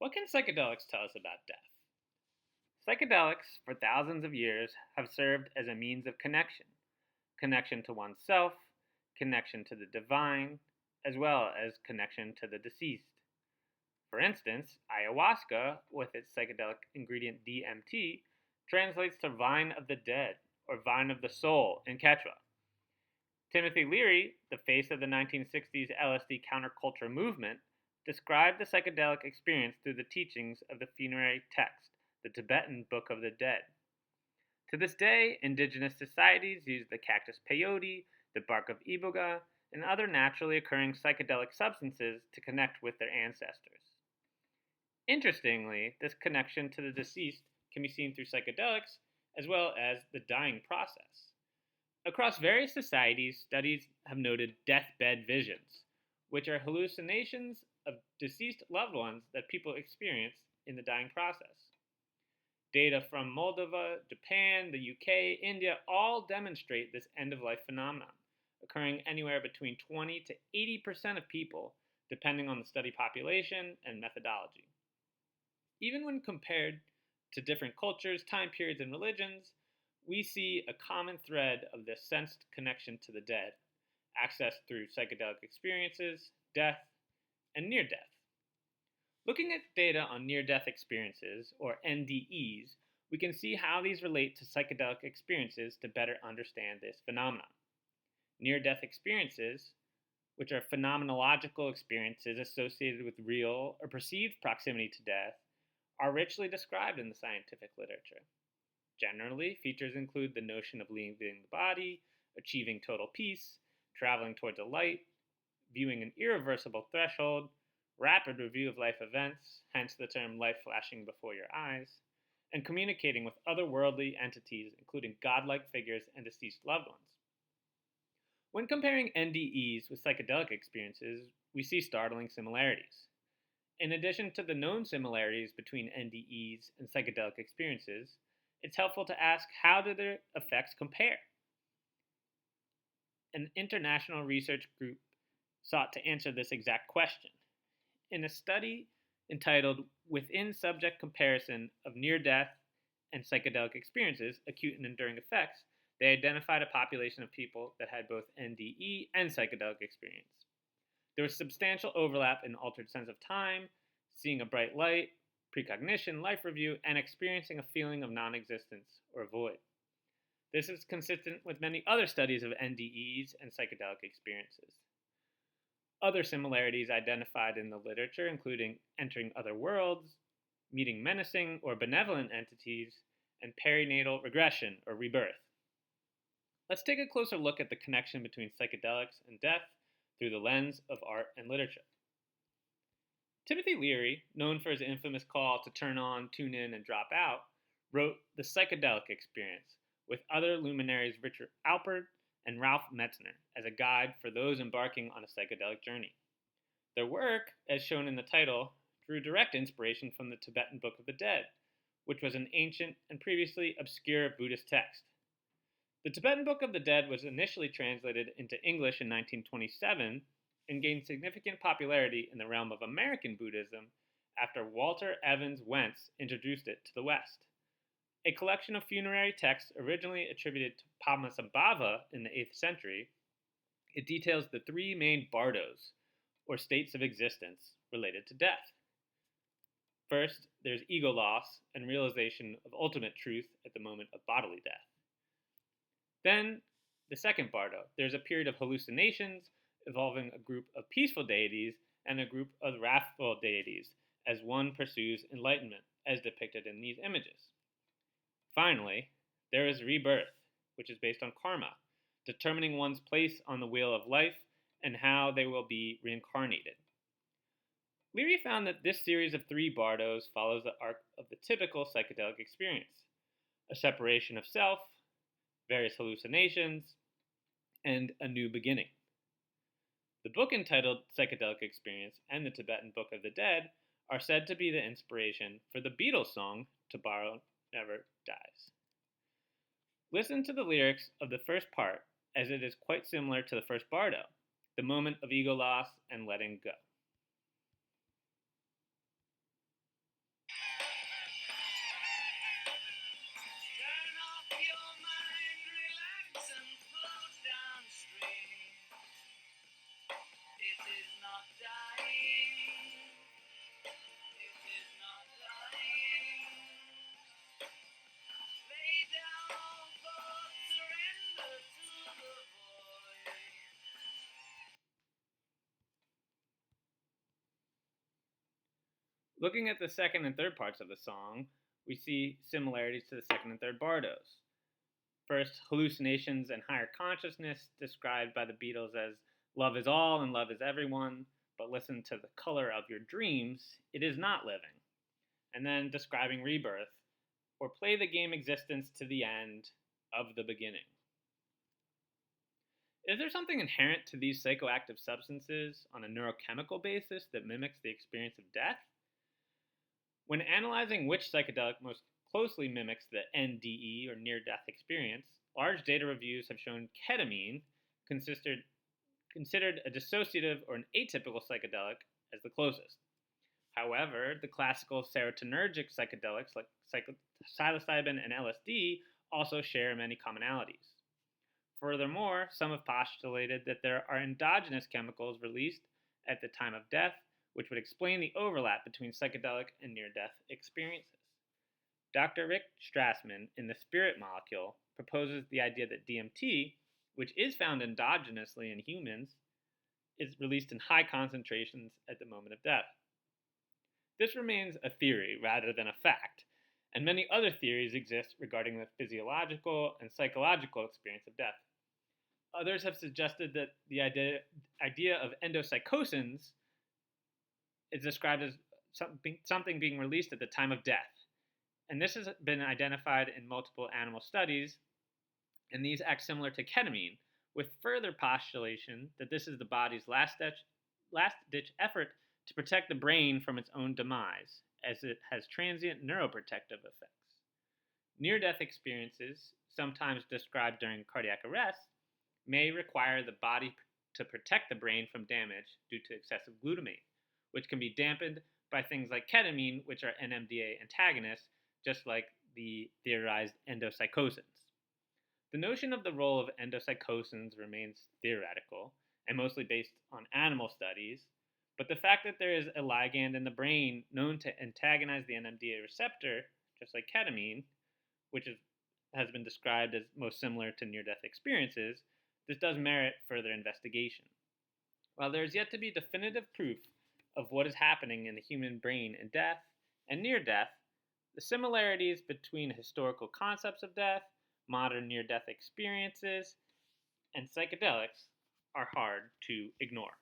What can psychedelics tell us about death? Psychedelics, for thousands of years, have served as a means of connection to oneself, connection to the divine, as well as connection to the deceased. For instance, ayahuasca, with its psychedelic ingredient DMT, translates to vine of the dead or vine of the soul in Quechua. Timothy Leary, the face of the 1960s LSD counterculture movement, described the psychedelic experience through the teachings of the funerary text, the Tibetan Book of the Dead. To this day, indigenous societies use the cactus peyote, the bark of iboga, and other naturally occurring psychedelic substances to connect with their ancestors. Interestingly, this connection to the deceased can be seen through psychedelics as well as the dying process. Across various societies, studies have noted deathbed visions, which are hallucinations of deceased loved ones that people experience in the dying process. Data from Moldova, Japan, the UK, India all demonstrate this end of life phenomenon, occurring anywhere between 20 to 80% of people, depending on the study population and methodology. Even when compared to different cultures, time periods, and religions, we see a common thread of this sensed connection to the dead, accessed through psychedelic experiences, death, and near death. Looking at data on near death experiences, or NDEs, we can see how these relate to psychedelic experiences to better understand this phenomenon. Near death experiences, which are phenomenological experiences associated with real or perceived proximity to death, are richly described in the scientific literature. Generally, features include the notion of leaving the body, achieving total peace, traveling towards a light, viewing an irreversible threshold, rapid review of life events, hence the term life flashing before your eyes, and communicating with otherworldly entities, including godlike figures and deceased loved ones. When comparing NDEs with psychedelic experiences, we see startling similarities. In addition to the known similarities between NDEs and psychedelic experiences, it's helpful to ask how do their effects compare? An international research group sought to answer this exact question. In a study entitled Within Subject Comparison of Near Death and Psychedelic Experiences, Acute and Enduring Effects, they identified a population of people that had both NDE and psychedelic experience. There was substantial overlap in altered sense of time, seeing a bright light, precognition, life review, and experiencing a feeling of non-existence or void. This is consistent with many other studies of NDEs and psychedelic experiences. Other similarities identified in the literature, including entering other worlds, meeting menacing or benevolent entities, and perinatal regression or rebirth. Let's take a closer look at the connection between psychedelics and death through the lens of art and literature. Timothy Leary, known for his infamous call to turn on, tune in, and drop out, wrote The Psychedelic Experience with other luminaries Richard Alpert and Ralph Metzner as a guide for those embarking on a psychedelic journey. Their work, as shown in the title, drew direct inspiration from the Tibetan Book of the Dead, which was an ancient and previously obscure Buddhist text. The Tibetan Book of the Dead was initially translated into English in 1927 and gained significant popularity in the realm of American Buddhism after Walter Evans Wentz introduced it to the West. A collection of funerary texts originally attributed to Padmasambhava in the 8th century, it details the three main bardos, or states of existence, related to death. First, there's ego loss and realization of ultimate truth at the moment of bodily death. Then, the second bardo, there's a period of hallucinations involving a group of peaceful deities and a group of wrathful deities as one pursues enlightenment, as depicted in these images. Finally, there is rebirth, which is based on karma, determining one's place on the wheel of life and how they will be reincarnated. Leary found that this series of three bardos follows the arc of the typical psychedelic experience: a separation of self, various hallucinations, and a new beginning. The book entitled Psychedelic Experience and the Tibetan Book of the Dead are said to be the inspiration for the Beatles song Tomorrow Never Dies. Listen to the lyrics of the first part, as it is quite similar to the first bardo, the moment of ego loss and letting go. Looking at the second and third parts of the song, we see similarities to the second and third bardos. First, hallucinations and higher consciousness, described by the Beatles as love is all and love is everyone, but listen to the color of your dreams, it is not living. And then describing rebirth, or play the game existence to the end of the beginning. Is there something inherent to these psychoactive substances on a neurochemical basis that mimics the experience of death? When analyzing which psychedelic most closely mimics the NDE or near-death experience, large data reviews have shown ketamine, considered a dissociative or an atypical psychedelic, as the closest. However, the classical serotonergic psychedelics like psilocybin and LSD also share many commonalities. Furthermore, some have postulated that there are endogenous chemicals released at the time of death, which would explain the overlap between psychedelic and near-death experiences. Dr. Rick Strassman, in The Spirit Molecule, proposes the idea that DMT, which is found endogenously in humans, is released in high concentrations at the moment of death. This remains a theory rather than a fact, and many other theories exist regarding the physiological and psychological experience of death. Others have suggested that the idea of endopsychosins is described as something being released at the time of death. And this has been identified in multiple animal studies, and these act similar to ketamine, with further postulation that this is the body's last-ditch effort to protect the brain from its own demise, as it has transient neuroprotective effects. Near-death experiences, sometimes described during cardiac arrest, may require the body to protect the brain from damage due to excessive glutamate, which can be dampened by things like ketamine, which are NMDA antagonists, just like the theorized endopsychosins. The notion of the role of endopsychosins remains theoretical and mostly based on animal studies, but the fact that there is a ligand in the brain known to antagonize the NMDA receptor, just like ketamine, which has been described as most similar to near-death experiences, this does merit further investigation. While there is yet to be definitive proof of what is happening in the human brain in death and near death, the similarities between historical concepts of death, modern near-death experiences, and psychedelics are hard to ignore.